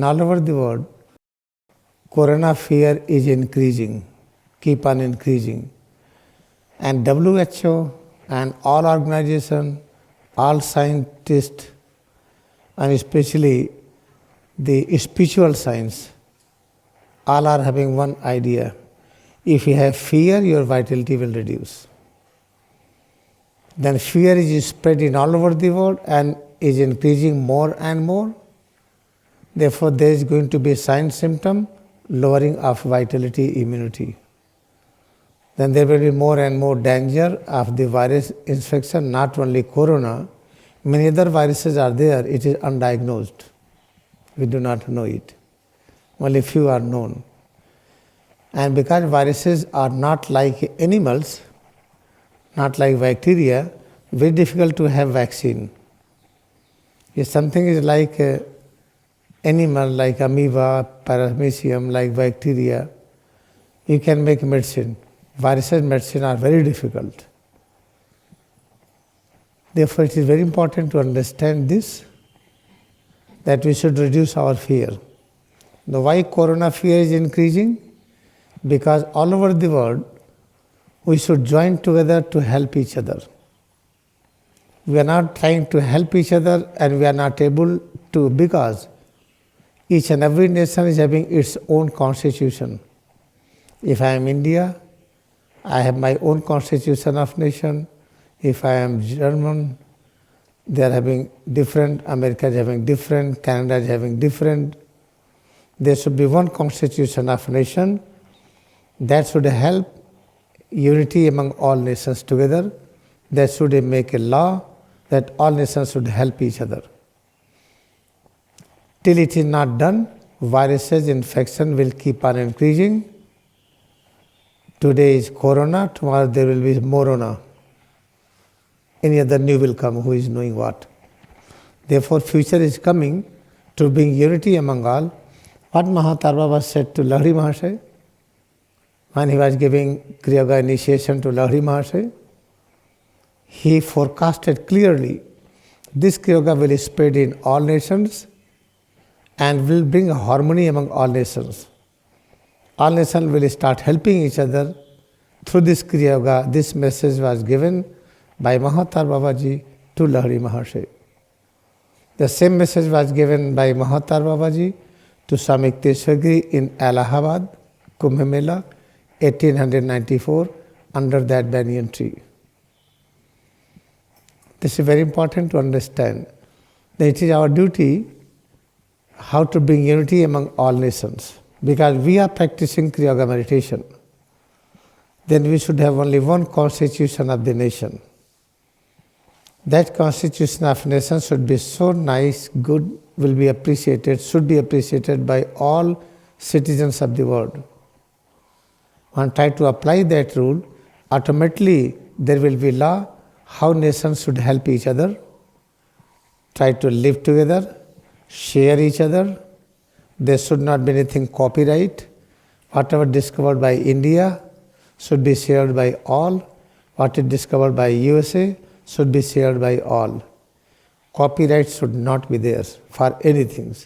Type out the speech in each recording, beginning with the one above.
all over the world, corona fear is increasing, keep on increasing. And WHO and all organizations, all scientists, and especially the spiritual science, all are having one idea. If you have fear, your vitality will reduce. Then fear is spreading all over the world and is increasing more and more. Therefore, there is going to be a sign symptom, lowering of vitality, immunity. Then there will be more and more danger of the virus infection, not only corona. Many other viruses are there, it is undiagnosed. We do not know it. Only few are known. And because viruses are not like animals, not like bacteria, very difficult to have vaccine. If something is like an animal, like amoeba, paramecium, like bacteria, you can make medicine. Viruses medicine are very difficult. Therefore, it is very important to understand this, that we should reduce our fear. Now, why corona fear is increasing? Because all over the world, we should join together to help each other. We are not trying to help each other and we are not able to, because each and every nation is having its own constitution. If I am India, I have my own constitution of nation. If I am German, they are having different, America is having different, Canada is having different. There should be one constitution of nation that should help unity among all nations together. That should make a law that all nations should help each other. Till it is not done, viruses, infection will keep on increasing. Today is corona, tomorrow there will be morona. Any other new will come, who is knowing what. Therefore, future is coming to bring unity among all. What Mahatma Baba said to Lahiri Mahasaya, when he was giving Kriya Yoga initiation to Lahiri Mahasaya, he forecasted clearly this Kriya Yoga will spread in all nations and will bring harmony among all nations. All nations will start helping each other through this Kriya Yoga. This message was given by Mahatma Babaji to Lahiri Mahasaya. The same message was given by Mahatma Babaji to Swami Yukteswar Giri in Allahabad, Kumbh Mela, 1894, under that banyan tree. This is very important to understand that it is our duty how to bring unity among all nations. Because we are practicing Kriya Yoga meditation, then we should have only one constitution of the nation. That constitution of nation should be so nice, good, will be appreciated, should be appreciated by all citizens of the world. When try to apply that rule, automatically there will be law how nations should help each other, try to live together, share each other. There should not be anything copyright. Whatever discovered by India should be shared by all. What is discovered by USA should be shared by all. Copyright should not be there for anything.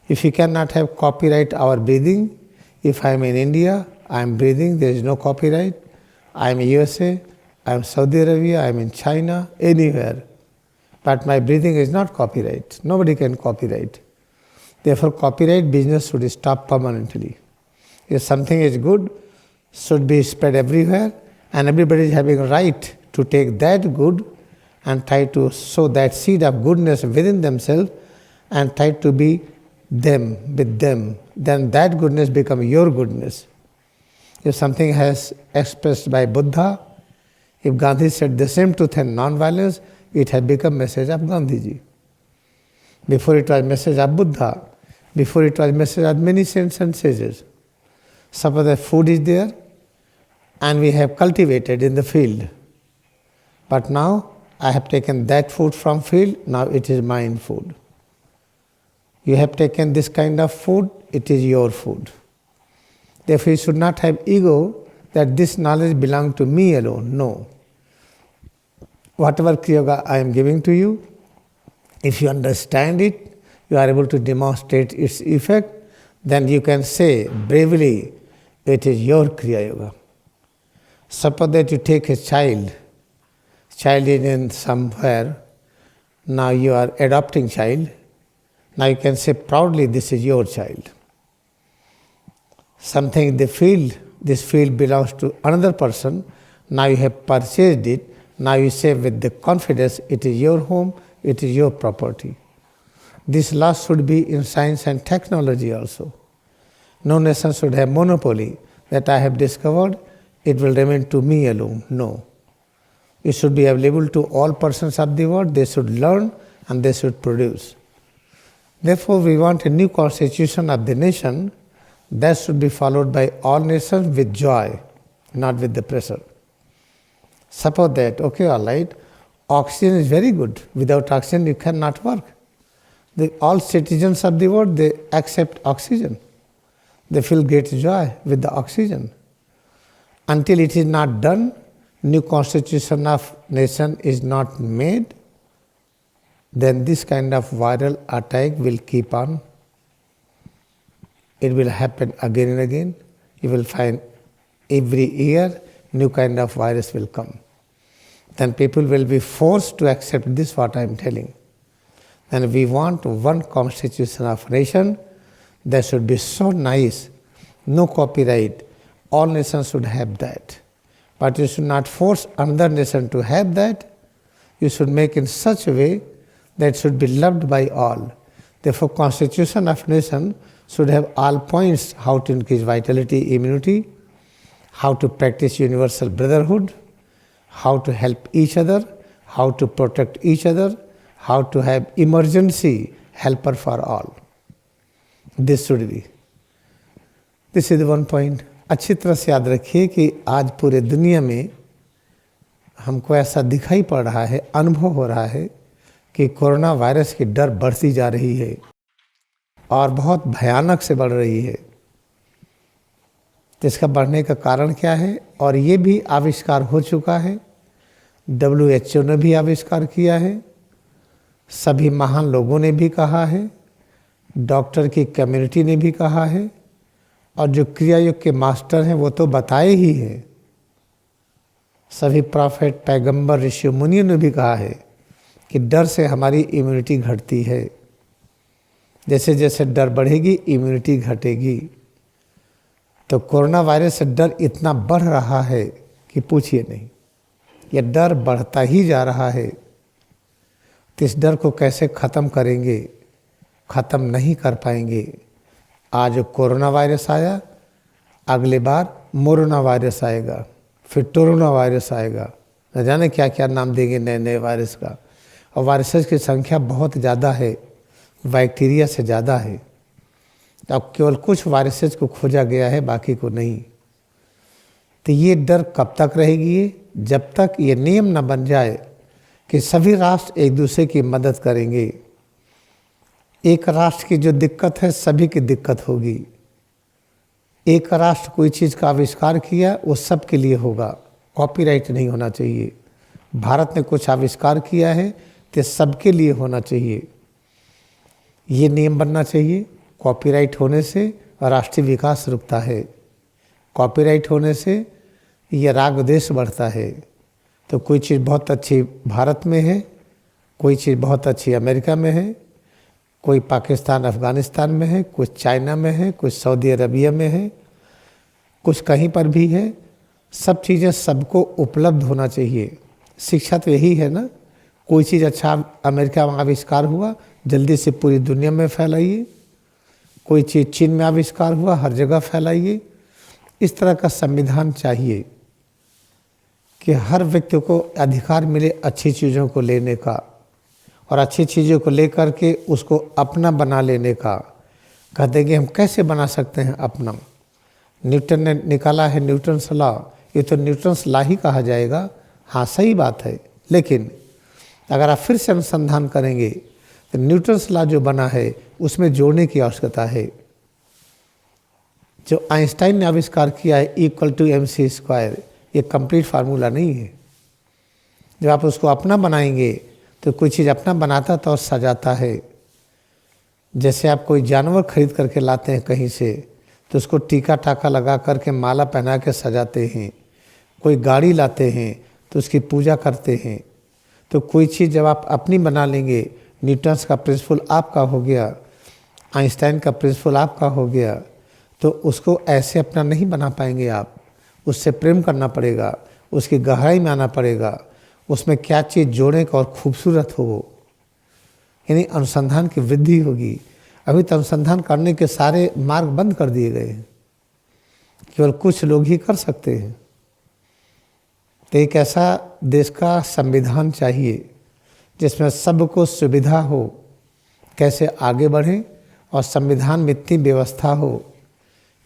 If you cannot have copyright our breathing, if I am in India, I am breathing, there is no copyright. I am in USA, I am Saudi Arabia, I am in China, anywhere. But my breathing is not copyright. Nobody can copyright. Therefore, copyright business should stop permanently. If something is good, should be spread everywhere, and everybody is having a right to take that good and try to sow that seed of goodness within themselves and try to be them, with them. Then that goodness becomes your goodness. If something has expressed by Buddha, if Gandhi said the same truth and non-violence, it had become message of Gandhiji. Before it was message of Buddha. Before it was message of many saints and sages. Suppose the food is there and we have cultivated in the field. But now I have taken that food from field, now it is mine food. You have taken this kind of food, it is your food. Therefore you should not have ego that this knowledge belongs to me alone. No. Whatever Kriya Yoga I am giving to you, if you understand it, you are able to demonstrate its effect, then you can say bravely, it is your Kriya Yoga. Suppose that you take a child is in somewhere, now you are adopting child, now you can say proudly, this is your child. Something in the field, this field belongs to another person, now you have purchased it, now you say with the confidence, it is your home, it is your property. This law should be in science and technology also. No nation should have monopoly that I have discovered, it will remain to me alone. No. It should be available to all persons of the world, they should learn and they should produce. Therefore, we want a new constitution of the nation that should be followed by all nations with joy, not with the pressure. Suppose that, okay, all right, oxygen is very good. Without oxygen, you cannot work. All citizens of the world, they accept oxygen. They feel great joy with the oxygen. Until it is not done, new constitution of nation is not made, then this kind of viral attack will keep on. It will happen again and again. You will find every year new kind of virus will come. Then people will be forced to accept this, what I am telling. And we want one constitution of nation that should be so nice, no copyright. All nations should have that. But you should not force another nation to have that. You should make in such a way that it should be loved by all. Therefore, constitution of nation should have all points: how to increase vitality, immunity, how to practice universal brotherhood, how to help each other, how to protect each other, how to have emergency helper for all. This should be. This is the one point. अच्छी तरह से याद रखिए कि आज पूरे दुनिया में हमको ऐसा दिखाई पड़ रहा है, अनुभव हो रहा है कि कोरोना वायरस की डर बढ़ती जा रही है और बहुत भयानक से बढ़ रही है। तो इसका बढ़ने का कारण क्या है? और ये भी आविष्कार हो चुका है, WHO ने भी आविष्कार किया है, सभी महान लोगों ने भी कहा है, डॉक्टर की कम्युनिटी ने भी कहा है, और जो क्रिया योग के मास्टर हैं वो तो बताए ही हैं। सभी प्रॉफेट, पैगंबर, ऋषि मुनियों ने भी कहा है कि डर से हमारी इम्यूनिटी घटती है। जैसे जैसे डर बढ़ेगी इम्यूनिटी घटेगी। तो कोरोना वायरस से डर इतना बढ़ रहा है कि पूछिए नहीं, यह डर बढ़ता ही जा रहा है। तो इस डर को कैसे ख़त्म करेंगे? ख़त्म नहीं कर पाएंगे। आज कोरोना वायरस आया, अगले बार मोरोना वायरस आएगा, फिर टोरोना वायरस आएगा, न जाने क्या क्या नाम देंगे नए नए वायरस का। और वायरसेस की संख्या बहुत ज़्यादा है, बैक्टीरिया से ज़्यादा है। अब केवल कुछ वायरसेस को खोजा गया है, बाकी को नहीं। तो ये डर कब तक रहेगी? जब तक ये नियम न बन जाए कि सभी राष्ट्र एक दूसरे की मदद करेंगे। एक राष्ट्र की जो दिक्कत है सभी की दिक्कत होगी। एक राष्ट्र कोई चीज़ का आविष्कार किया वो सब के लिए होगा, कॉपीराइट नहीं होना चाहिए। भारत ने कुछ आविष्कार किया है तो सबके लिए होना चाहिए। ये नियम बनना चाहिए। कॉपीराइट होने से राष्ट्रीय विकास रुकता है, कॉपीराइट होने से ये राग द्वेष बढ़ता है। तो कोई चीज़ बहुत अच्छी भारत में है, कोई चीज़ बहुत अच्छी अमेरिका में है, कोई पाकिस्तान अफ़गानिस्तान में है, कुछ चाइना में है, कुछ सऊदी अरबिया में है, कुछ कहीं पर भी है। सब चीज़ें सबको उपलब्ध होना चाहिए। शिक्षा तो यही है ना, कोई चीज़ अच्छा अमेरिका में आविष्कार हुआ जल्दी से पूरी दुनिया में फैलाइए, कोई चीज़ चीन में आविष्कार हुआ हर जगह फैलाइए। इस तरह का संविधान चाहिए कि हर व्यक्ति को अधिकार मिले अच्छी चीज़ों को लेने का, और अच्छी चीज़ों को लेकर के उसको अपना बना लेने का। कहते कि हम कैसे बना सकते हैं अपना? न्यूटन ने निकाला है न्यूटन्स लॉ, ये तो न्यूटन्स लॉ ही कहा जाएगा। हाँ, सही बात है, लेकिन अगर आप फिर से अनुसंधान करेंगे तो न्यूटन्स लॉ जो बना है उसमें जोड़ने की आवश्यकता है। जो आइंस्टाइन ने आविष्कार किया है E=mc², ये कंप्लीट फार्मूला नहीं है। जब आप उसको अपना बनाएंगे तो कोई चीज़ अपना बनाता तो और सजाता है। जैसे आप कोई जानवर खरीद करके लाते हैं कहीं से, तो उसको टीका टाका लगा करके माला पहना के सजाते हैं। कोई गाड़ी लाते हैं तो उसकी पूजा करते हैं। तो कोई चीज़ जब आप अपनी बना लेंगे, न्यूटन्स का प्रिंसिपल आपका हो गया, आइंस्टाइन का प्रिंसिपल आपका हो गया, तो उसको ऐसे अपना नहीं बना पाएंगे आप। उससे प्रेम करना पड़ेगा, उसकी गहराई में आना पड़ेगा, उसमें क्या चीज़ जोड़ें और खूबसूरत हो वो, यानी अनुसंधान की वृद्धि होगी। अभी तो अनुसंधान करने के सारे मार्ग बंद कर दिए गए हैं, केवल कुछ लोग ही कर सकते हैं। तो एक ऐसा देश का संविधान चाहिए जिसमें सबको सुविधा हो, कैसे आगे बढ़ें, और संविधान में इतनी व्यवस्था हो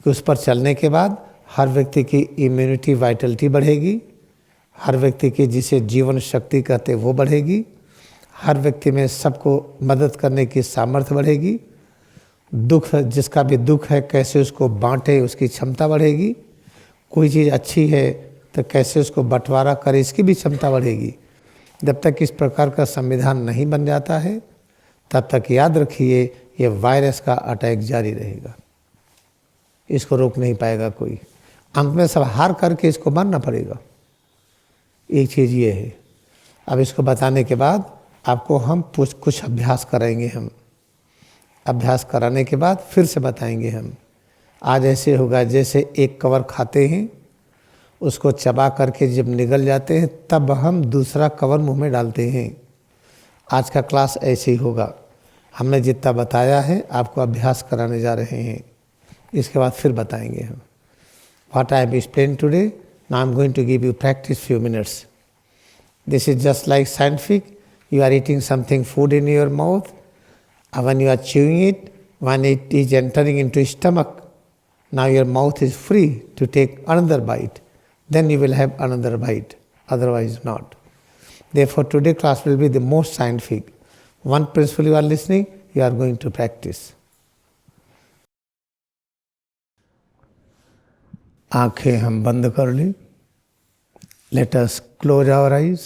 कि उस पर चलने के बाद हर व्यक्ति की इम्यूनिटी वाइटलिटी बढ़ेगी, हर व्यक्ति की जिसे जीवन शक्ति कहते वो बढ़ेगी, हर व्यक्ति में सबको मदद करने की सामर्थ्य बढ़ेगी, दुख जिसका भी दुख है कैसे उसको बांटे उसकी क्षमता बढ़ेगी, कोई चीज़ अच्छी है तो कैसे उसको बंटवारा करे इसकी भी क्षमता बढ़ेगी। जब तक इस प्रकार का संविधान नहीं बन जाता है तब तक याद रखिए ये वायरस का अटैक जारी रहेगा, इसको रोक नहीं पाएगा कोई। अंत में सब हार करके इसको मानना पड़ेगा। एक चीज़ ये है। अब इसको बताने के बाद आपको हम कुछ अभ्यास कराएंगे। हम अभ्यास कराने के बाद फिर से बताएंगे हम। आज ऐसे होगा जैसे एक कवर खाते हैं, उसको चबा करके जब निगल जाते हैं तब हम दूसरा कवर मुंह में डालते हैं। आज का क्लास ऐसे ही होगा। हमने जितना बताया है आपको अभ्यास कराने जा रहे हैं, इसके बाद फिर बताएंगे हम। What I have explained today, now I am going to give you practice few minutes. This is just like scientific. You are eating something, food in your mouth, and when you are chewing it, when it is entering into your stomach, now your mouth is free to take another bite. Then you will have another bite, otherwise not. Therefore, today class will be the most scientific. One principle you are listening, you are going to practice. आंखें हम बंद कर ली। Let us close our eyes.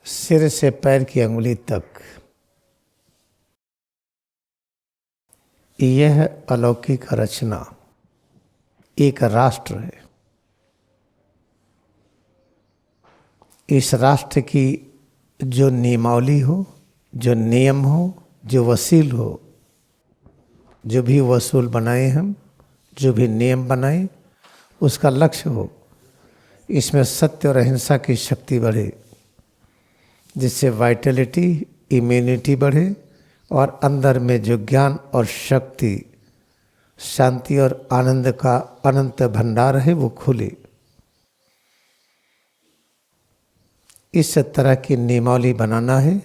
सिर से पैर की अंगुली तक यह अलौकिक रचना एक राष्ट्र है। इस राष्ट्र की जो नियमावली हो, जो नियम हो, जो वसील हो, जो भी वसूल बनाए हम, जो भी नियम बनाए, उसका लक्ष्य हो इसमें सत्य और अहिंसा की शक्ति बढ़े, जिससे वाइटलिटी, इम्यूनिटी बढ़े और अंदर में जो ज्ञान और शक्ति, शांति और आनंद का अनंत भंडार है वो खुले। इस तरह की नियमावली बनाना है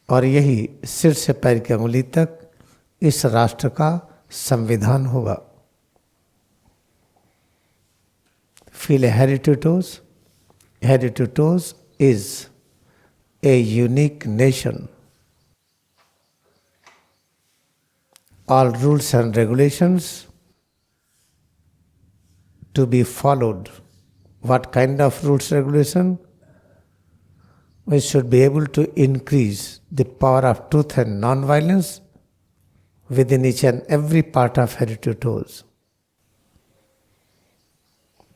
और यही सिर से पैर की अंगुली तक इस राष्ट्र का संविधान होगा। Feel head to toes. Head to toes is a unique nation. All rules and regulations to be followed. What kind of rules regulation? We should be able to increase the power of truth and non-violence within each and every part of head to toes.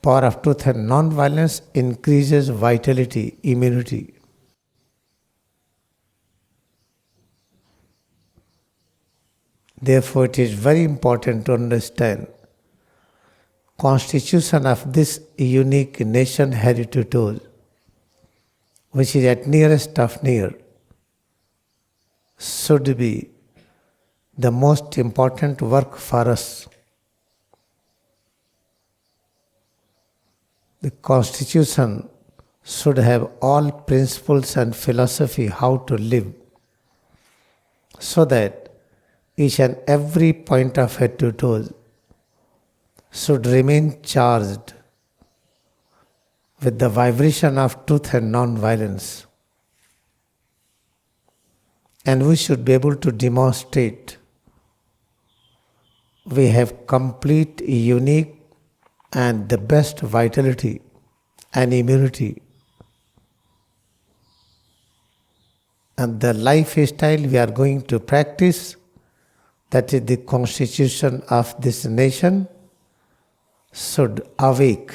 Power of truth and non-violence increases vitality, immunity. Therefore, it is very important to understand constitution of this unique nation head to toes, which is at nearest of near, should be the most important work for us. The Constitution should have all principles and philosophy how to live, so that each and every point of head to toes should remain charged with the vibration of truth and non-violence. And we should be able to demonstrate we have complete, unique and the best vitality and immunity. And the lifestyle we are going to practice, that is the constitution of this nation, should awake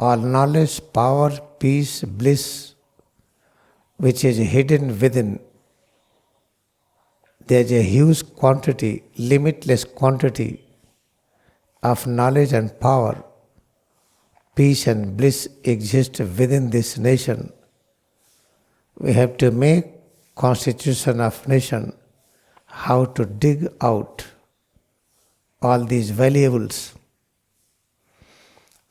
all knowledge, power, peace, bliss, which is hidden within. There is a huge quantity, limitless quantity of knowledge and power, peace and bliss exist within this nation. We have to make constitution of nation, how to dig out all these valuables.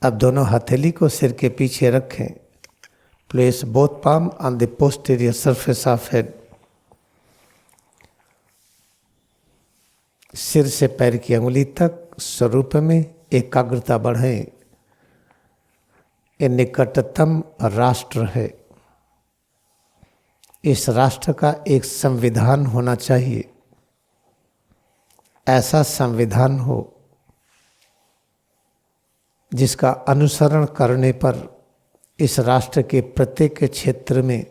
अब दोनों हथेली को सिर के पीछे रखें. Place both palm on the posterior surface of head. सिर से पैर की अंगुली तक स्वरूप में एकाग्रता बढ़ाएं. ये निकटतम राष्ट्र है. इस राष्ट्र का एक संविधान होना चाहिए. ऐसा संविधान हो जिसका अनुसरण करने पर इस राष्ट्र के प्रत्येक क्षेत्र में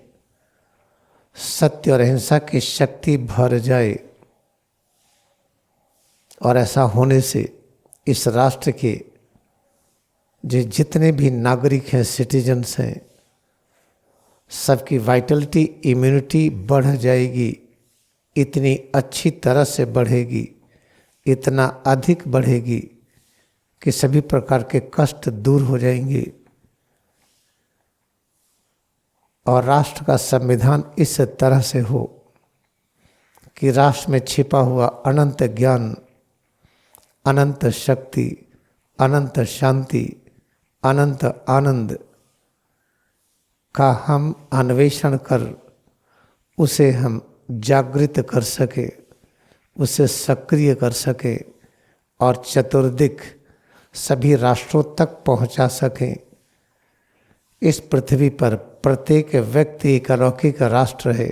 सत्य और अहिंसा की शक्ति भर जाए. और ऐसा होने से इस राष्ट्र के जितने भी नागरिक हैं, सिटीजन्स हैं, सबकी वाइटलिटी, इम्यूनिटी बढ़ जाएगी. इतनी अच्छी तरह से बढ़ेगी, इतना अधिक बढ़ेगी कि सभी प्रकार के कष्ट दूर हो जाएंगे. और राष्ट्र का संविधान इस तरह से हो कि राष्ट्र में छिपा हुआ अनंत ज्ञान, अनंत शक्ति, अनंत शांति, अनंत आनंद का हम अन्वेषण कर उसे हम जागृत कर सके, उसे सक्रिय कर सके और चतुर्दिक सभी राष्ट्रों तक पहुंचा सकें. इस पृथ्वी पर प्रत्येक व्यक्ति एक अलौकिक राष्ट्र है.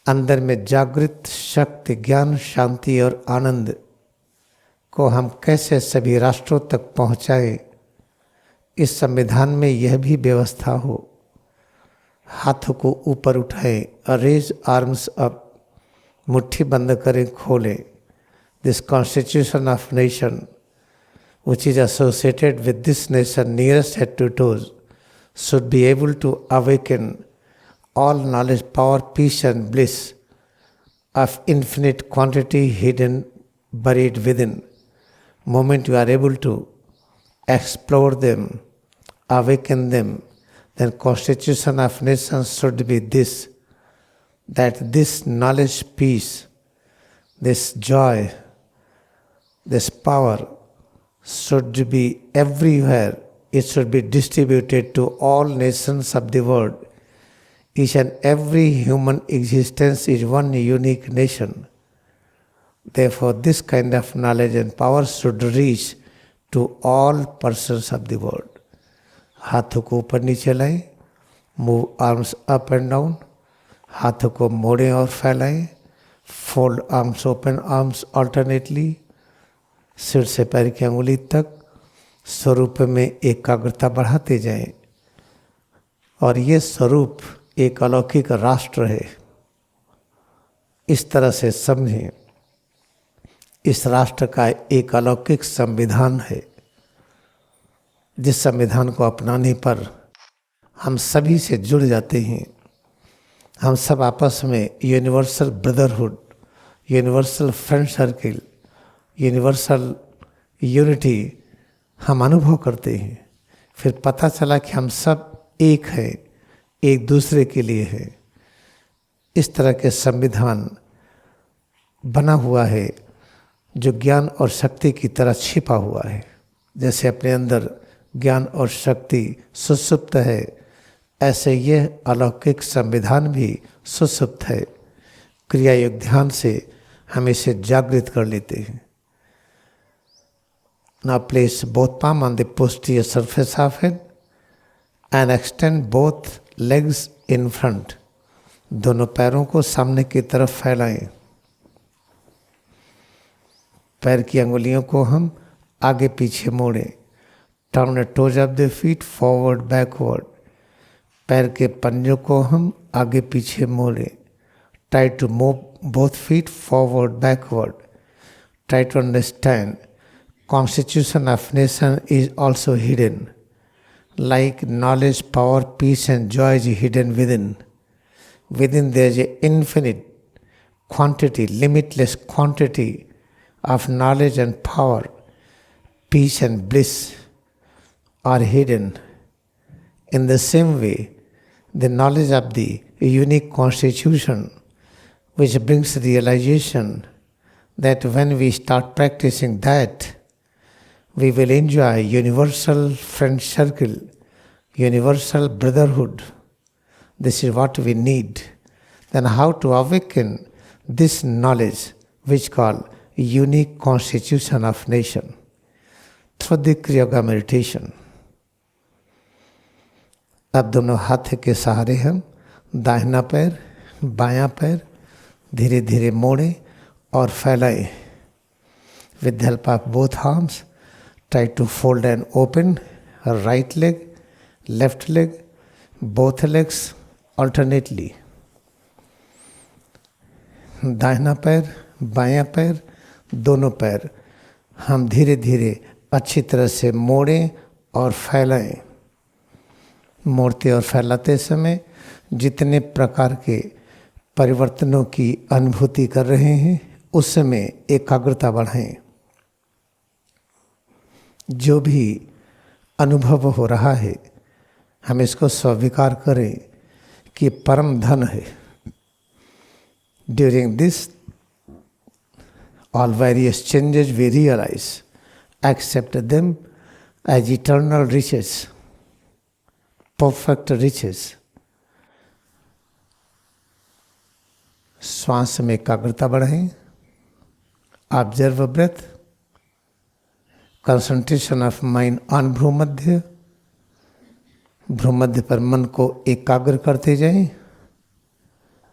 अंदर में जागृत शक्ति, ज्ञान, शांति और आनंद को हम कैसे सभी राष्ट्रों तक पहुंचाएं, इस संविधान में यह भी व्यवस्था हो. हाथों को ऊपर उठाएं, रेज आर्म्स अप, मुट्ठी बंद करें, खोलें. This constitution of nation which is associated with this nation nearest head to toes should be able to awaken all knowledge, power, peace and bliss of infinite quantity hidden, buried within. Moment you are able to explore them, awaken them, then constitution of nations should be this, that this knowledge, peace, this joy, this power should be everywhere. It should be distributed to all nations of the world. Each and every human existence is one unique nation. Therefore, this kind of knowledge and power should reach to all persons of the world. हाथों को ऊपर नीचे लाएं, move arms up and down. हाथों को मोड़ें और फैलाएं. Fold arms, open arms alternately. सिर से पैर की अंगुली तक स्वरूप में एकाग्रता बढ़ाते जाएं. और ये स्वरूप एक अलौकिक राष्ट्र है, इस तरह से समझें. इस राष्ट्र का एक अलौकिक संविधान है, जिस संविधान को अपनाने पर हम सभी से जुड़ जाते हैं. हम सब आपस में universal brotherhood, universal friend circle, universal unity हम अनुभव करते हैं. फिर पता चला कि हम सब एक हैं, एक दूसरे के लिए हैं. इस तरह के संविधान बना हुआ है जो ज्ञान और शक्ति की तरह छिपा हुआ है. जैसे अपने अंदर ज्ञान और शक्ति सुसुप्त है, ऐसे यह अलौकिक संविधान भी सुसुप्त है. क्रिया योग ध्यान से हम इसे जागृत कर लेते हैं. Now place both palms on the posterior surface of head and extend both legs in front. दोनों पैरों को सामने की तरफ फैलाएं. पैर की अंगुलियों को हम आगे पीछे मोड़ें. Turn the toes of the feet forward, backward. पैर के पंजों को हम आगे पीछे मोड़े. Try to move both feet forward, backward. Try to understand constitution of nation is also hidden. Like knowledge, power, peace and joy is hidden within. Within there is an infinite quantity, limitless quantity of knowledge and power, peace and bliss are hidden. In the same way, the knowledge of the unique constitution, which brings realization that when we start practicing that, we will enjoy universal friend circle, universal brotherhood. This is what we need. Then how to awaken this knowledge, which called unique constitution of nation? Through the Kriya Yoga meditation. अब दोनों हाथ के सहारे हम दाहिना पैर, बायां पैर धीरे धीरे मोड़े और फैलाए. With the help of both arms, try to fold and open right leg, left leg, both legs alternately. दाहिना पैर, बायां पैर, दोनों पैर हम धीरे धीरे अच्छी तरह से मोड़ें और फैलाएं. मोड़ते और फैलाते समय जितने प्रकार के परिवर्तनों की अनुभूति कर रहे हैं, उस समय एकाग्रता बढ़ाएं. जो भी अनुभव हो रहा है, हम इसको स्वीकार करें कि परम धन है. During this, all various changes we realize, accept them as eternal riches, perfect riches. श्वास में एकाग्रता बढ़ाएं. Observe breath. Concentration of mind on bhrumadhya. भ्रूमध्य पर मन को एकाग्र करते जाएं.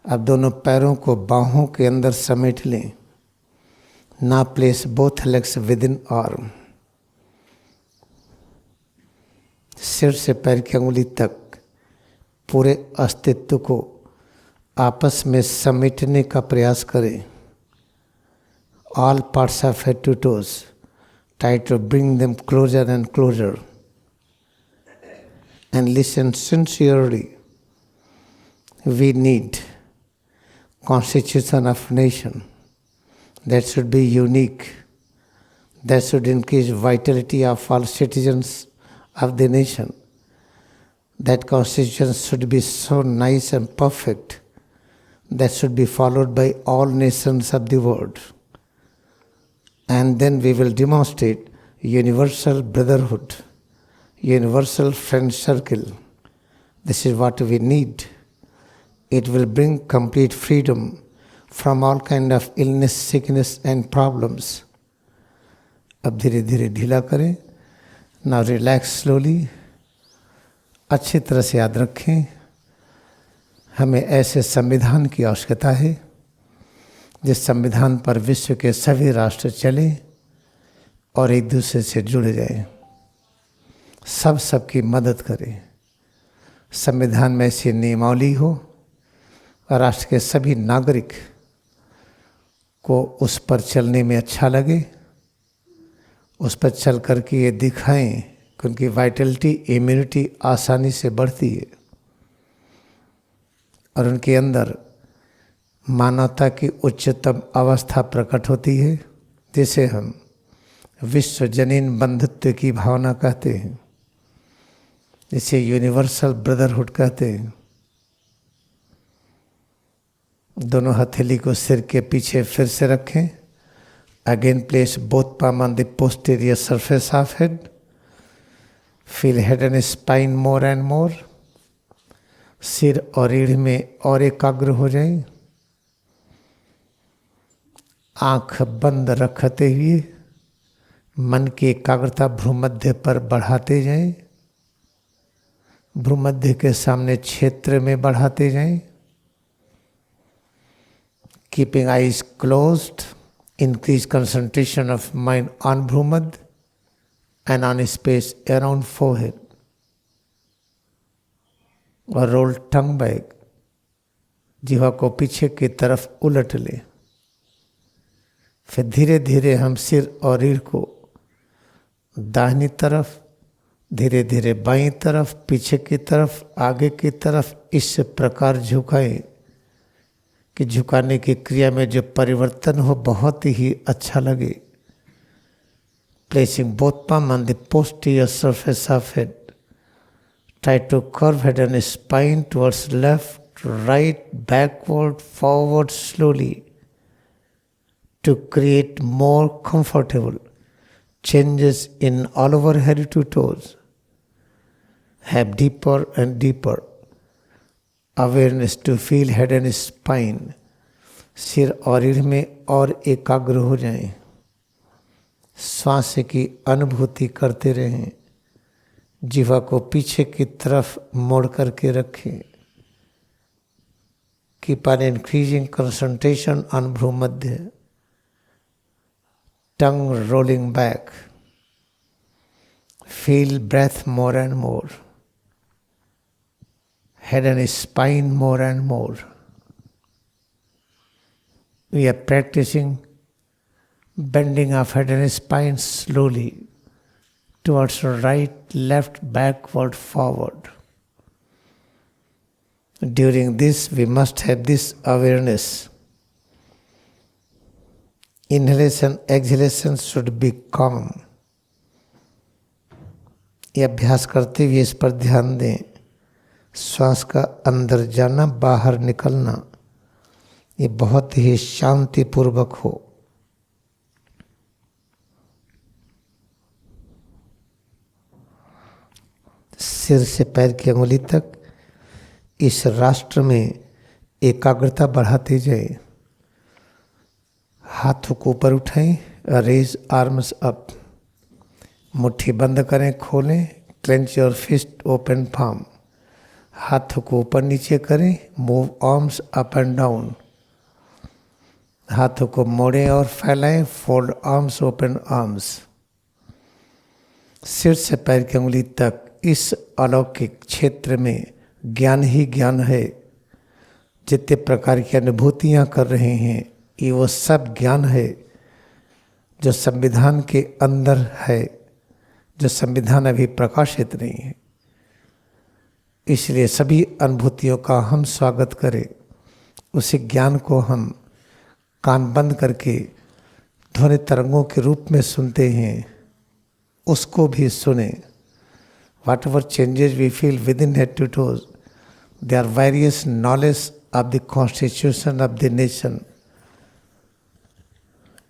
अब दोनों पैरों को बाहों के अंदर समेट लें. ना place both legs with in arm. सिर से पैर की अंगुली तक पूरे अस्तित्व को आपस में समेटने का प्रयास करें. All parts of head to toes, try to bring them closer and closer. And listen sincerely. We need constitution of nation that should be unique, that should increase vitality of all citizens of the nation. That constitution should be so nice and perfect that should be followed by all nations of the world. And then we will demonstrate universal brotherhood, universal friend circle. This is what we need. It will bring complete freedom from all kind of illness, sickness and problems. अब धीरे धीरे ढीला करें. Now relax slowly. अच्छी तरह से याद रखें, हमें ऐसे संविधान की आवश्यकता है जिस संविधान पर विश्व के सभी राष्ट्र चले और एक दूसरे से जुड़ जाए, सब सबकी मदद करें. संविधान में ऐसी नियमावली हो और राष्ट्र के सभी नागरिक को उस पर चलने में अच्छा लगे, उस पर चल कर के ये दिखाएं कि उनकी वाइटलिटी, इम्यूनिटी आसानी से बढ़ती है और उनके अंदर मानवता की उच्चतम अवस्था प्रकट होती है, जिसे हम विश्व जनीन बंधुत्व की भावना कहते हैं, जिसे यूनिवर्सल ब्रदरहुड कहते हैं. दोनों हथेली को सिर के पीछे फिर से रखें. Again place both palm on the posterior surface of head. Feel head and spine more and more. सिर और रीढ़ में और एकाग्र हो जाए. आंख बंद रखते हुए मन की एकाग्रता भ्रूमध्य पर बढ़ाते जाएं. भ्रूमध्य के सामने क्षेत्र में बढ़ाते जाएं. Keeping eyes closed, increase concentration of mind on Bhrumad and on space around forehead. और रोल टंग बैक, जीवा को पीछे की तरफ उलट ले। फिर धीरे धीरे हम सिर और रीढ़ को दाहिनी तरफ, धीरे धीरे बाईं तरफ, पीछे की तरफ, आगे की तरफ इस प्रकार झुकाएं कि झुकाने की क्रिया में जो परिवर्तन हो बहुत ही अच्छा लगे। Placing both palm on the posterior surface of head. Try to curve head and spine towards left, right, backward, forward slowly to create more comfortable changes in all over head to toes. Have deeper and deeper awareness to feel head and spine. सिर और रीढ़ में और एकाग्र हो जाएं। श्वास की अनुभूति करते रहें। जीवा को पीछे की तरफ मोड़ करके रखें। Keep on increasing concentration on भ्रूमध्य। Tongue rolling back. Feel breath more and more. Head and spine more and more. We are practicing bending of head and spine slowly towards right, left, backward, forward. During this, we must have this awareness. Inhalation, exhalation should be calm. ये अभ्यास करते हुए इस पर ध्यान दें। श्वास का अंदर जाना, बाहर निकलना, ये बहुत ही शांतिपूर्वक हो। सिर से पैर की अंगुली तक इस राष्ट्र में एकाग्रता बढ़ाते जाए। हाथों को ऊपर उठाएं, रेज आर्म्स अप। मुट्ठी बंद करें, खोलें, clench your fist, open palm. हाथों को ऊपर नीचे करें, move arms up and down. हाथों को मोड़ें और फैलाएं, फोल्ड आर्म्स, ओपन आर्म्स। सिर से पैर की अंगुली तक इस अलौकिक क्षेत्र में ज्ञान ही ज्ञान है। जितने प्रकार की अनुभूतियां कर रहे हैं, ये वो सब ज्ञान है जो संविधान के अंदर है, जो संविधान अभी प्रकाशित नहीं है। इसलिए सभी अनुभूतियों का हम स्वागत करें। उसी ज्ञान को हम कान बंद करके ध्वनि तरंगों के रूप में सुनते हैं, उसको भी सुने। Whatever changes we feel within head to toes, they are various knowledge of the constitution of the nation.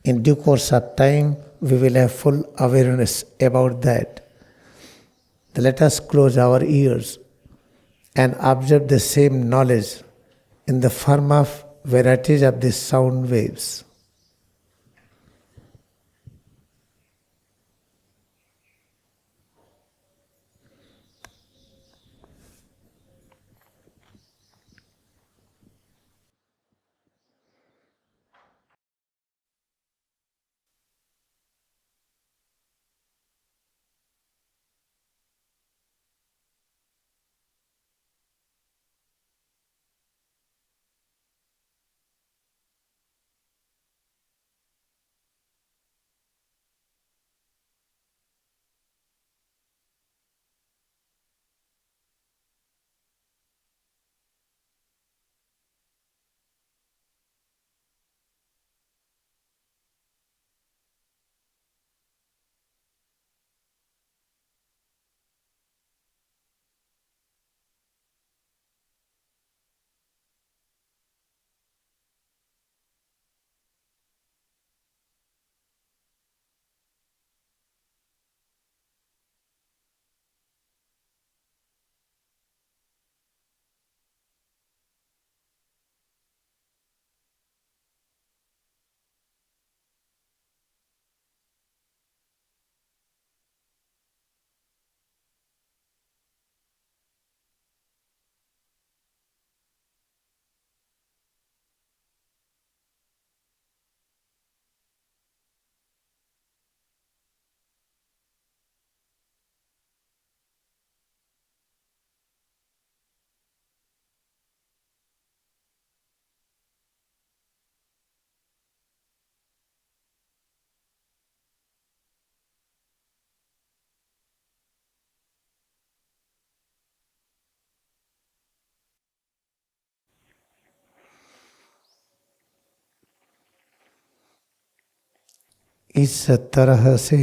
In due course of time, we will have full awareness about that. Let us close our ears and observe the same knowledge in the form of varieties of the sound waves. इस तरह से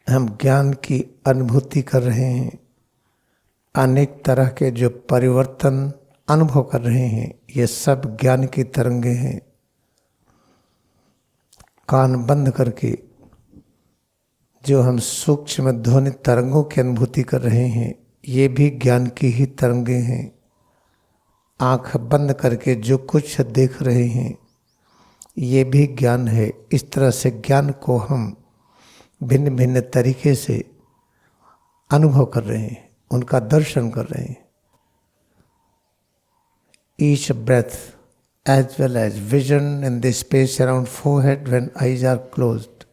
हम ज्ञान की अनुभूति कर रहे हैं। अनेक तरह के जो परिवर्तन अनुभव कर रहे हैं, ये सब ज्ञान की तरंगे हैं। कान बंद करके जो हम सूक्ष्म ध्वनि तरंगों की अनुभूति कर रहे हैं, ये भी ज्ञान की ही तरंगे हैं। आंख बंद करके जो कुछ देख रहे हैं, ये भी ज्ञान है। इस तरह से ज्ञान को हम भिन्न भिन्न तरीके से अनुभव कर रहे हैं, उनका दर्शन कर रहे हैं। Each breath as well as vision in the space around forehead when eyes are closed,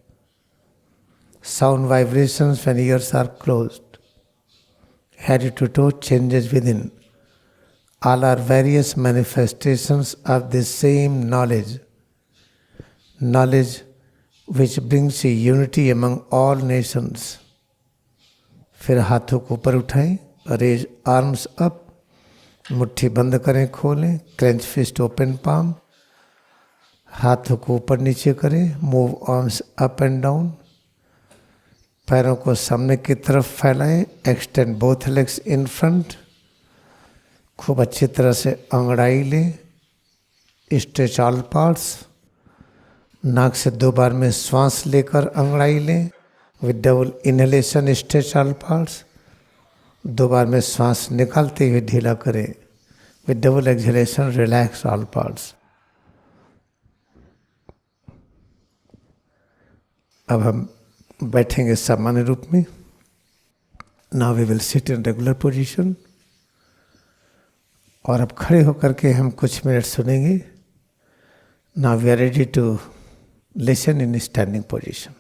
sound vibrations when ears are closed, head to toe changes within, all are various manifestations of the same knowledge, knowledge which brings unity among all nations. फिर हाथों को ऊपर उठाएं, raise arms up, मुट्ठी बंद करें, खोलें, clench fist, open palm, हाथों को ऊपर नीचे करें, move arms up and down, पैरों को सामने की तरफ फैलाएं, extend both legs in front, खूब अच्छी तरह से अंगड़ाई लें, स्ट्रेच ऑल पार्ट्स, नाक से 2 बार में श्वास लेकर अंगड़ाई लें, with double inhalation stretch all parts, 2 बार में श्वास निकालते हुए ढीला करें, with double exhalation relax all parts. अब हम बैठेंगे सामान्य रूप में। Now we will sit in regular position. और अब खड़े होकर के हम कुछ मिनट सुनेंगे। Now we are ready to listen in standing position.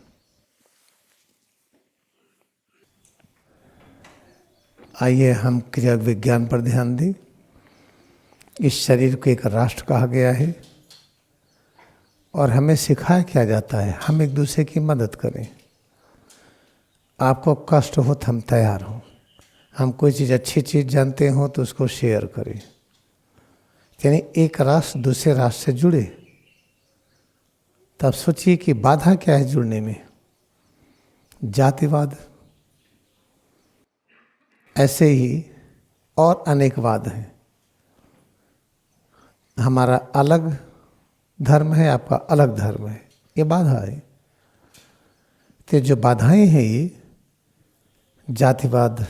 आइए हम क्रिया विज्ञान पर ध्यान दें। इस शरीर को एक राष्ट्र कहा गया है और हमें सिखाया क्या जाता है, हम एक दूसरे की मदद करें। आपको कष्ट हो तो हम तैयार हों, हम कोई चीज़ अच्छी चीज़ जानते हो तो उसको शेयर करें। यानी एक राष्ट्र दूसरे राष्ट्र से जुड़े। तब सोचिए कि बाधा क्या है जुड़ने में? जातिवाद। ऐसे ही और अनेकवाद हैं। हमारा अलग धर्म है, आपका अलग धर्म है, ये बाधा है। तो जो बाधाएं हैं ये जातिवाद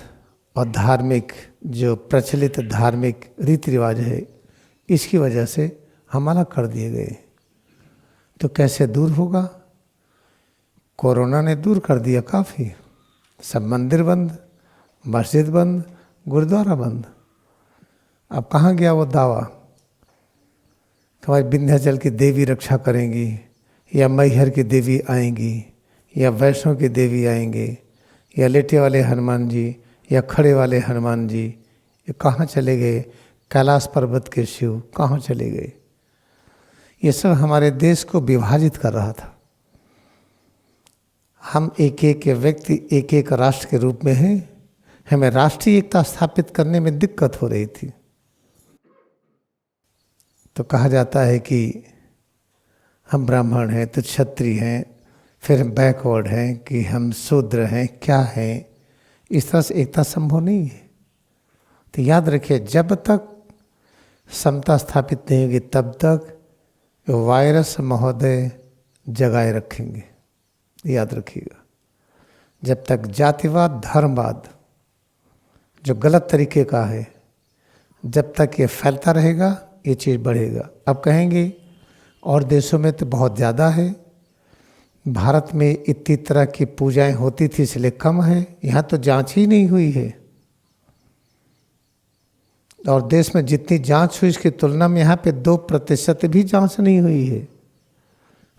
और धार्मिक जो प्रचलित धार्मिक रीति रिवाज है, इसकी वजह से हम अलग कर दिए गए। तो कैसे दूर होगा? कोरोना ने दूर कर दिया काफ़ी। सब मंदिर बंद, मस्जिद बंद, गुरुद्वारा बंद। अब कहाँ गया वो दावा हमारी विंध्याचल की देवी रक्षा करेंगी, या मैहर की देवी आएंगी, या वैष्णो की देवी आएंगे, या लेटे वाले हनुमान जी, या खड़े वाले हनुमान जी, ये कहाँ चले गए? कैलाश पर्वत के शिव कहाँ चले गए? ये सब हमारे देश को विभाजित कर रहा था। हम एक एक व्यक्ति एक एक राष्ट्र के रूप में हैं। हमें राष्ट्रीय एकता स्थापित करने में दिक्कत हो रही थी। तो कहा जाता है कि हम ब्राह्मण हैं तो क्षत्रिय हैं, फिर हम बैकवर्ड हैं कि हम शूद्र हैं, क्या हैं? इस तरह से एकता संभव नहीं है। तो याद रखिए, जब तक समता स्थापित नहीं होगी तब तक वायरस महोदय जगाए रखेंगे। याद रखिएगा, जब तक जातिवाद धर्मवाद जो गलत तरीके का है, जब तक ये फैलता रहेगा ये चीज़ बढ़ेगा। अब कहेंगे और देशों में तो बहुत ज़्यादा है, भारत में इतनी तरह की पूजाएं होती थी इसलिए कम है। यहाँ तो जांच ही नहीं हुई है, और देश में जितनी जांच हुई इसकी तुलना में यहाँ पे 2% भी जांच नहीं हुई है।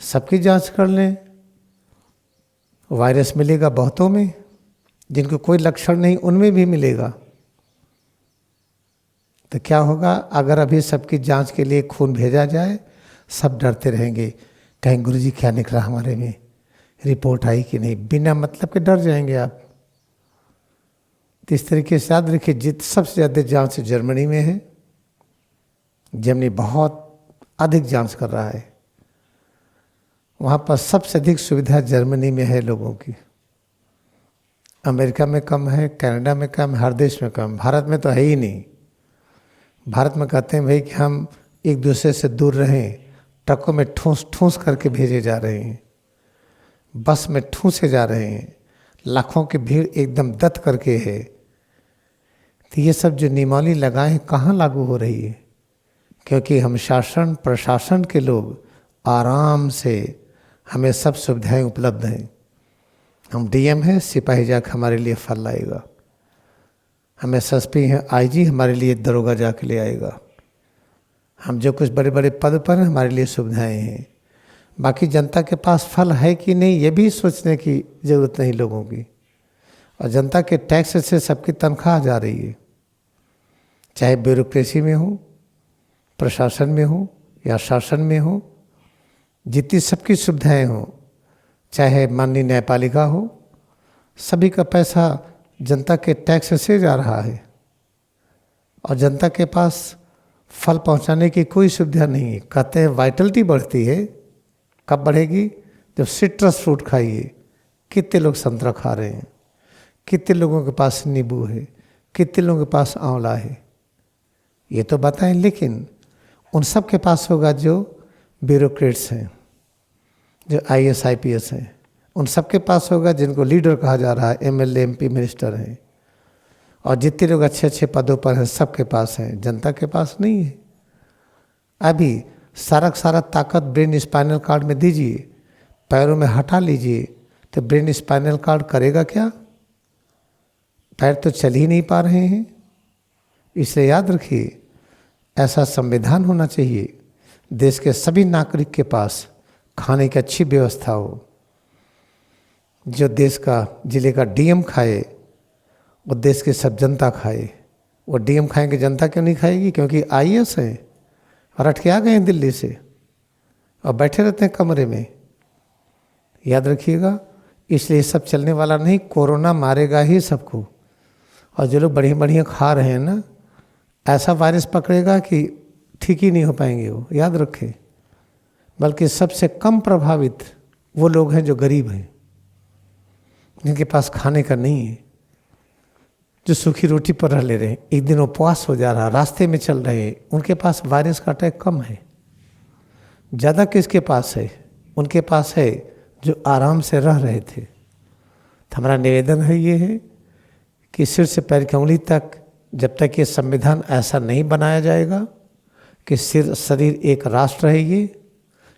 सबकी जांच कर लें, वायरस मिलेगा बहुतों में, जिनको कोई लक्षण नहीं उनमें भी मिलेगा। तो क्या होगा अगर अभी सबकी जांच के लिए खून भेजा जाए? सब डरते रहेंगे, कहीं गुरुजी क्या निकला हमारे में, रिपोर्ट आई कि नहीं, बिना मतलब के डर जाएंगे आप। तो इस तरीके से याद रखिए, सबसे ज़्यादा जांच जर्मनी में है। जर्मनी बहुत अधिक जांच कर रहा है। वहाँ पर सबसे अधिक सुविधा जर्मनी में है लोगों की, अमेरिका में कम है, कनाडा में कम, हर देश में कम, भारत में तो है ही नहीं। भारत में कहते हैं भाई कि हम एक दूसरे से दूर रहें, ट्रकों में ठूस ठूस करके भेजे जा रहे हैं, बस में ठूसे जा रहे हैं, लाखों की भीड़ एकदम दत्त करके है। तो ये सब जो नियमावली लगाए हैं कहाँ लागू हो रही है? क्योंकि हम शासन प्रशासन के लोग आराम से, हमें सब सुविधाएं उपलब्ध हैं। हम डीएम हैं, सिपाही जाकर हमारे लिए फल लाएगा। हम एसएसपी हैं, आईजी हमारे लिए दरोगा जाके ले आएगा। हम जो कुछ बड़े बड़े पद पर हैं, हमारे लिए सुविधाएं हैं। बाकी जनता के पास फल है कि नहीं, ये भी सोचने की ज़रूरत नहीं लोगों की। और जनता के टैक्स से सबकी तनख्वाह जा रही है, चाहे ब्यूरोक्रेसी में हो, प्रशासन में हो या शासन में हो, जितनी सबकी सुविधाएं हो, चाहे माननीय न्यायपालिका हो, सभी का पैसा जनता के टैक्स से जा रहा है और जनता के पास फल पहुंचाने की कोई सुविधा नहीं है। कहते हैं वाइटलिटी बढ़ती है, कब बढ़ेगी? जब सिट्रस फ्रूट खाइए। कितने लोग संतरा खा रहे हैं, कितने लोगों के पास नींबू है, कितने लोगों के पास आंवला है, ये तो बताएं। लेकिन उन सब के पास होगा जो ब्यूरोक्रेट्स हैं, जो आईएएस आईपीएस हैं, उन सब के पास होगा जिनको लीडर कहा जा रहा है, एमएलए एमपी मिनिस्टर हैं, और जितने लोग अच्छे अच्छे पदों पर हैं सबके पास हैं, जनता के पास नहीं है। अभी सारा ताकत ब्रेन स्पाइनल कार्ड में दीजिए, पैरों में हटा लीजिए, तो ब्रेन स्पाइनल कार्ड करेगा क्या? पैर तो चल ही नहीं पा रहे हैं। इसलिए याद रखिए, ऐसा संविधान होना चाहिए देश के सभी नागरिक के पास खाने की अच्छी व्यवस्था हो। जो देश का जिले का डीएम खाए वो देश की सब जनता खाए। वो डीएम खाएंगे, जनता क्यों नहीं खाएगी? क्योंकि आईएएस हैं और रट के आ गए हैं दिल्ली से और बैठे रहते हैं कमरे में। याद रखिएगा, इसलिए सब चलने वाला नहीं, कोरोना मारेगा ही सबको। और जो लोग बढ़िया बढ़िया खा रहे हैं ना, ऐसा वायरस पकड़ेगा कि ठीक ही नहीं हो पाएंगे वो, याद रखें। बल्कि सबसे कम प्रभावित वो लोग हैं जो गरीब हैं, जिनके पास खाने का नहीं है, जो सूखी रोटी पर रह ले रहे हैं, एक दिन उपवास हो जा रहा, रास्ते में चल रहे हैं, उनके पास वायरस का अटैक कम है। ज़्यादा किसके पास है? उनके पास है जो आराम से रह रहे थे। तो हमारा निवेदन है ये है कि सिर से पैर की उंगली तक, जब तक ये संविधान ऐसा नहीं बनाया जाएगा कि सिर शरीर एक राष्ट्र है, ये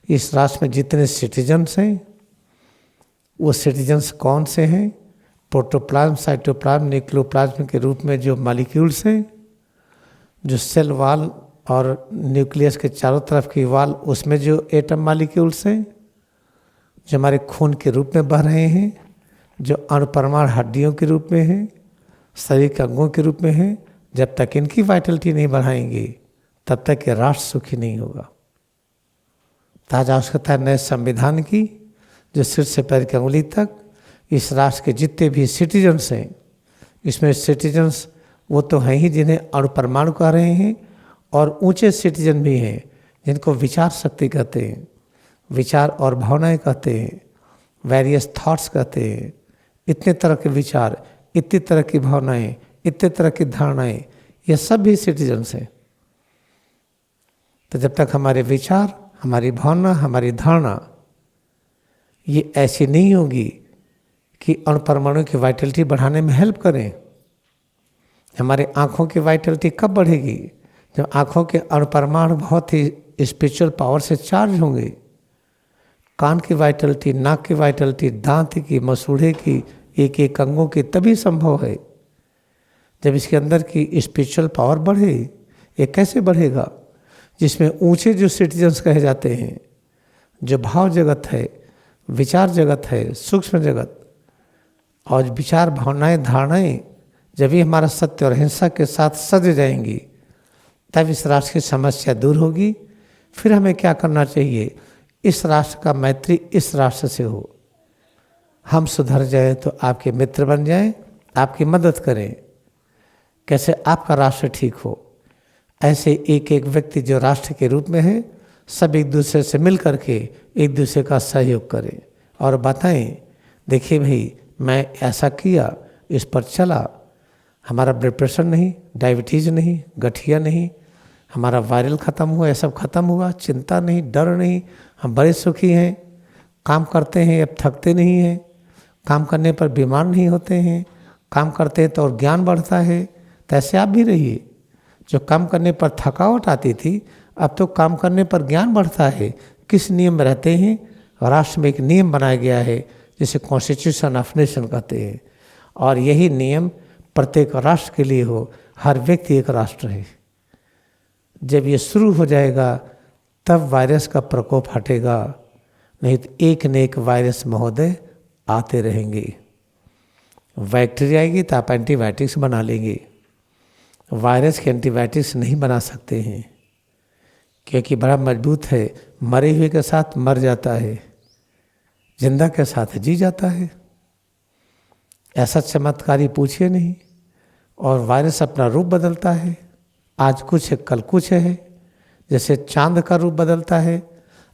इस राष्ट्र में जितने सिटीजन्स हैं, वो सिटीजन्स कौन से हैं? प्रोटोप्लाज्म, साइटोप्लाज्म, न्यूक्लियोप्लाज्म के रूप में जो मॉलिक्यूल्स हैं, जो सेल वाल और न्यूक्लियस के चारों तरफ की वाल, उसमें जो एटम मॉलिक्यूल्स हैं, जो हमारे खून के रूप में बह रहे हैं, जो अणुपरमाणु हड्डियों के रूप में हैं, शरीर के अंगों के रूप में हैं, जब तक इनकी वाइटलिटी नहीं बढ़ाएंगे तब तक ये राष्ट्र सुखी नहीं होगा। आज आवश्यकता है नए संविधान की, जो सिर से पैर की उंगली तक इस राष्ट्र के जितने भी सिटीजन्स हैं, इसमें सिटीजन्स वो तो हैं ही जिन्हें अणुपरमाणु कह रहे हैं, और ऊंचे सिटीजन भी हैं जिनको विचार शक्ति कहते हैं, विचार और भावनाएं कहते हैं, वेरियस थॉट्स कहते हैं। इतने तरह के विचार, इतनी तरह की भावनाएं, इतने तरह की धारणाएं, ये सब भी सिटीजन्स हैं। तो जब तक हमारे विचार, हमारी भावना, हमारी धारणा ये ऐसी नहीं होगी कि अणुपरमाणु की वाइटलिटी बढ़ाने में हेल्प करें। हमारे आँखों की वाइटलिटी कब बढ़ेगी? जब आँखों के अणुपरमाणु बहुत ही स्पिरिचुअल पावर से चार्ज होंगे। कान की वाइटलिटी, नाक की वाइटलिटी, दांत की, मसूड़े की, एक एक अंगों की तभी संभव है जब इसके अंदर की स्पिरिचुअल पावर बढ़े। ये कैसे बढ़ेगा? जिसमें ऊंचे जो सिटीजन्स कहे जाते हैं, जो भाव जगत है, विचार जगत है, सूक्ष्म जगत, और विचार, भावनाएं, धारणाएं जब भी हमारा सत्य और अहिंसा के साथ सज जाएंगी, तब इस राष्ट्र की समस्या दूर होगी। फिर हमें क्या करना चाहिए? इस राष्ट्र का मैत्री इस राष्ट्र से हो। हम सुधर जाएं तो आपके मित्र बन जाएं, आपकी मदद करें। कैसे आपका राष्ट्र ठीक हो, ऐसे एक एक व्यक्ति जो राष्ट्र के रूप में है, सब एक दूसरे से मिल करके एक दूसरे का सहयोग करें और बताएं, देखिए भाई मैं ऐसा किया, इस पर चला, हमारा ब्लड प्रेशर नहीं, डायबिटीज़ नहीं, गठिया नहीं, हमारा वायरल ख़त्म हुआ, ये सब खत्म हुआ, चिंता नहीं, डर नहीं, हम बड़े सुखी हैं, काम करते हैं अब थकते नहीं हैं, काम करने पर बीमार नहीं होते हैं, काम करते हैं तो और ज्ञान बढ़ता है। तो ऐसे आप भी रहिए। जो काम करने पर थकावट आती थी, अब तो काम करने पर ज्ञान बढ़ता है। किस नियम में रहते हैं? राष्ट्र में एक नियम बनाया गया है जिसे कॉन्स्टिट्यूशन ऑफ नेशन कहते हैं, और यही नियम प्रत्येक राष्ट्र के लिए हो। हर व्यक्ति एक राष्ट्र है। जब ये शुरू हो जाएगा तब वायरस का प्रकोप हटेगा, नहीं तो एक न एक वायरस महोदय आते रहेंगे। बैक्टीरिया आएगी तो आप एंटीबायोटिक्स बना लेंगे, वायरस के एंटीबायोटिक्स नहीं बना सकते हैं क्योंकि बड़ा मजबूत है। मरे हुए के साथ मर जाता है, जिंदा के साथ जी जाता है। ऐसा चमत्कारी पूछिए नहीं। और वायरस अपना रूप बदलता है, आज कुछ है कल कुछ है। जैसे चांद का रूप बदलता है,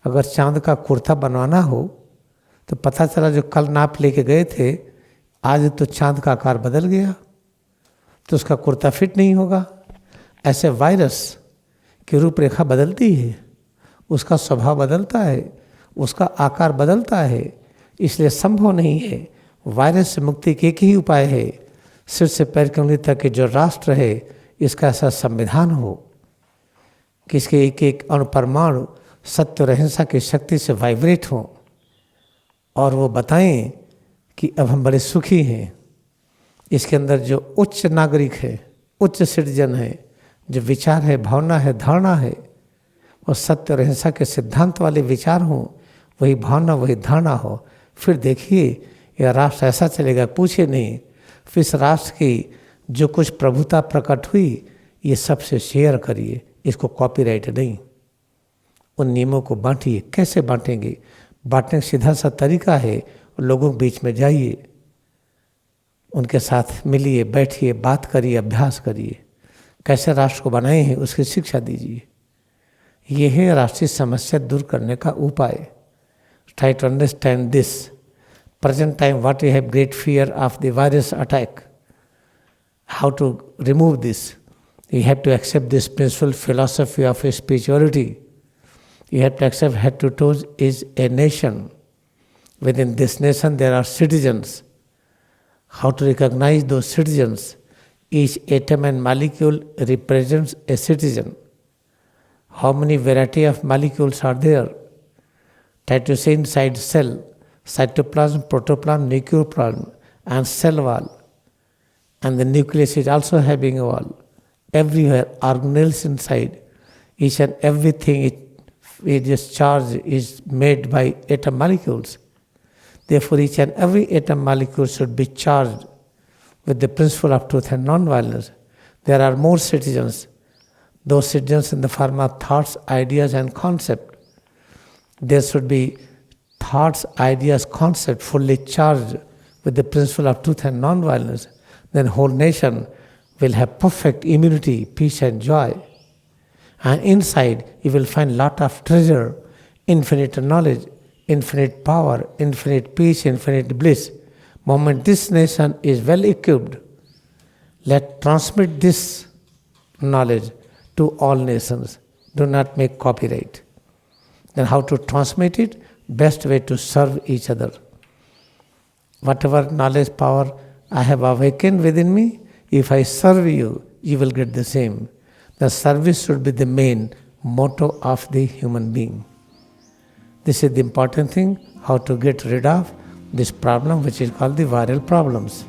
अगर चांद का कुर्ता बनवाना हो तो पता चला जो कल नाप लेके गए थे आज तो चांद का आकार बदल गया, तो उसका कुर्ता फिट नहीं होगा। ऐसे वायरस की रूपरेखा बदलती है, उसका स्वभाव बदलता है, उसका आकार बदलता है। इसलिए संभव नहीं है। वायरस से मुक्ति के एक ही उपाय है, सिर से पैर की उंगली तक के जो राष्ट्र है इसका ऐसा संविधान हो कि इसके एक एक अणुपरमाणु सत्य और अहिंसा की शक्ति से वाइब्रेट हो और वो बताएं कि अब हम बड़े सुखी हैं। इसके अंदर जो उच्च नागरिक है, उच्च सिटीजन है, जो विचार है, भावना है, धारणा है, वो सत्य और अहिंसा के सिद्धांत वाले विचार हों, वही भावना वही धारणा हो। फिर देखिए यह राष्ट्र ऐसा चलेगा, पूछे नहीं। फिर इस राष्ट्र की जो कुछ प्रभुता प्रकट हुई ये सबसे शेयर करिए, इसको कॉपीराइट नहीं। उन नियमों को बांटिए। कैसे बांटेंगे? बांटने का सीधा सा तरीका है, लोगों के बीच में जाइए, उनके साथ मिलिए, बैठिए, बात करिए, अभ्यास करिए। कैसे राष्ट्र को बनाए हैं उसकी शिक्षा दीजिए। ये है राष्ट्रीय समस्या दूर करने का उपाय। Try to understand this present time what you have great fear of the virus attack. How to remove this? You have to accept this principal philosophy of spirituality. You have to accept head to toe is a nation. Within this nation there are citizens. How to recognize those citizens? Each atom and molecule represents a citizen. How many variety of molecules are there? Try to see inside cell. Cytoplasm, protoplasm, nucleoplasm and cell wall, and the nucleus is also having a wall. Everywhere organelles inside, each and everything is charged is made by atom molecules. Therefore each and every atom molecule should be charged with the principle of truth and non-violence. There are more citizens, those citizens in the form of thoughts, ideas and concept. There should be thoughts, ideas, concept fully charged with the principle of truth and non-violence, then whole nation will have perfect immunity, peace and joy. And inside you will find lot of treasure, infinite knowledge, infinite power, infinite peace, infinite bliss. Moment this nation is well equipped, let transmit this knowledge to all nations. Do not make copyright. Then how to transmit it? Best way to serve each other. Whatever knowledge power I have awakened within me, if I serve you, you will get the same. The service should be the main motto of the human being. This is the important thing, how to get rid of this problem which is called the viral problems.